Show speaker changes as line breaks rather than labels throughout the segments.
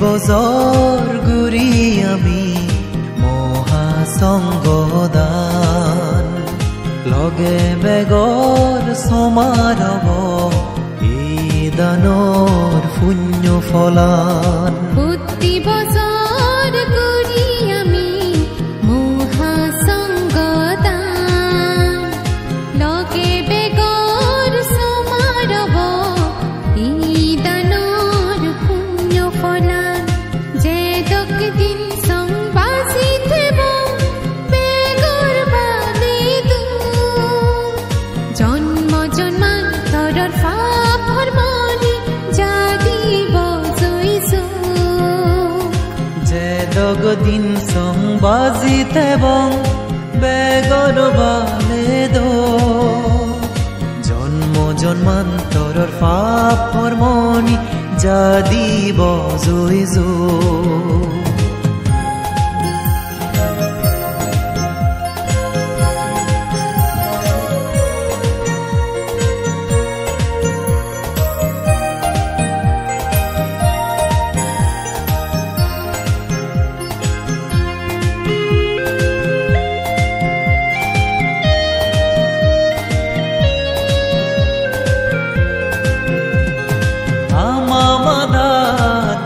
বছৰ ঘূৰি আমি মহাসংগদান লগে বেগৰ সমাৰব এই দানৰ পুণ্য ফলান
প্ৰতি বছৰ ঘূৰি আমি মহাসংগদান লগে বেগৰ সমাৰব এই দানৰ পুণ্য ফলান যে দিন সংবাসী দেব বেগৰ বালি জন্ম জন্মান্তৰৰ পাপৰ মলি জাগিব জৈছো
যে দিন সংবাসী দেব বেগৰ বালি জন্ম জন্মান্তৰৰ পাপৰ মনি জাগিব জৈছো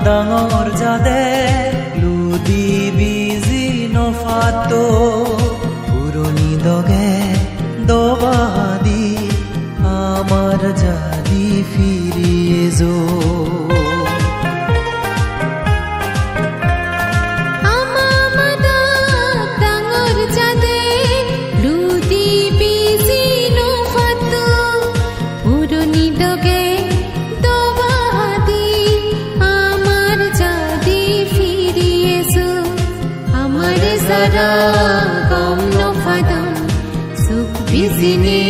ডাঙৰ যাদে লুদি বিজি নফাতো পুৰণি দগে দবাদি আমাৰ জাদি ফিৰিয়ে যো
গম নফাদন সুখ বিজিনে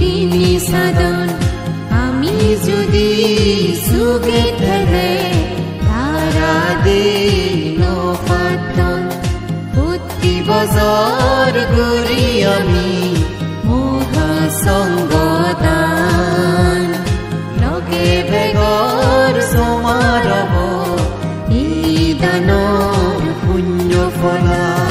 দিনী সাধন আমি যদি সুখে ঠেলে ধারা দে নফাদন প্রতি বছর ঘূৰি আমি মহাসংগদান লগে বেগৰ সমাৰব এই দানৰ পুণ্য ফলান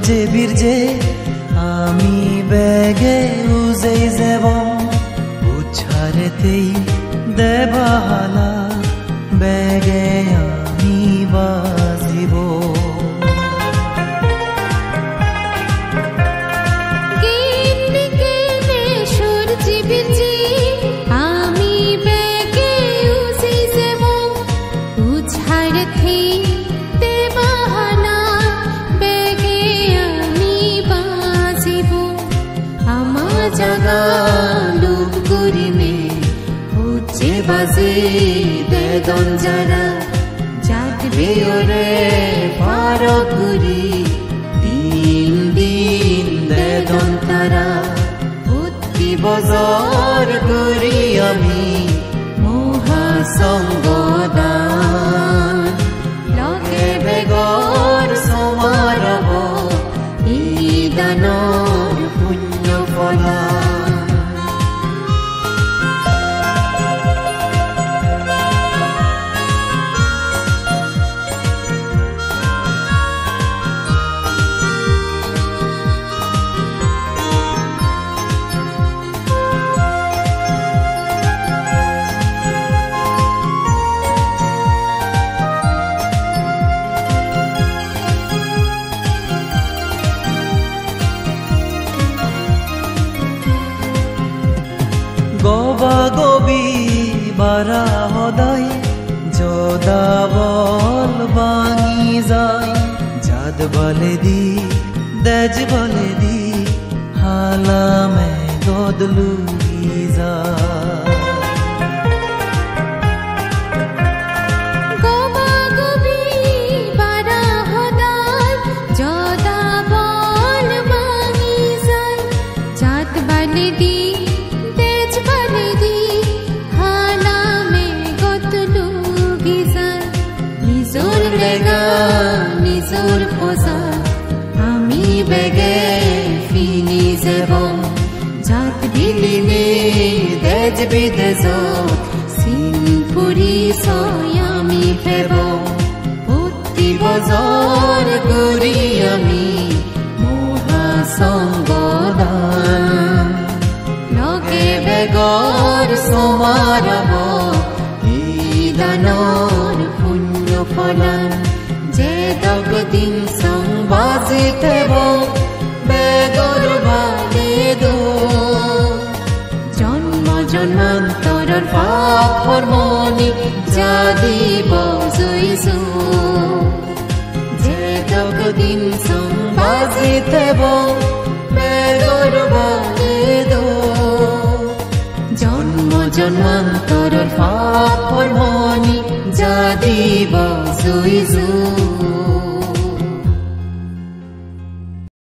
যে বীরজে আমি বেগে উজে যাব উচ্ছারেতেই দেবাহালা বেগে আমি বাজিব আমি বেগে উজে যাব উচ্ছারেতেই জাগা লুপ করিমে হচ্ছে বাজে বেদন যারা জাগবে ওরে পার ঘুরি দিন দিন বেদন তারা প্রতি বছর ঘুরি আমি মহাসংগদান লগে বেগৰ সমাৰব এই দানৰ পুণ্য ফলান গবা গবি বারা হদাই যদা বল বাঙি যায় জাদ বলে দি দেজ বলে দি হালা মে গদলু যায় গবা গবি বারা হদাই
বিদেশত চিনপুৰি আমি ফেব প্ৰতি বজাৰ কৰি আমি মহাসংগদান লগে বেগৰ সমাৰব এই দানৰ পুণ্য ফলান যে দগদিন সংবাজি থেব বেগৰ বালে দো জন্ম জন্মান্তৰৰ পাপৰ মনি জাদিব জইছো যে দগদিন সংবাজি থেব বেগৰ বালে দো জন্ম জন্মান্তৰৰ পাপৰ মনি জাদিব জইছো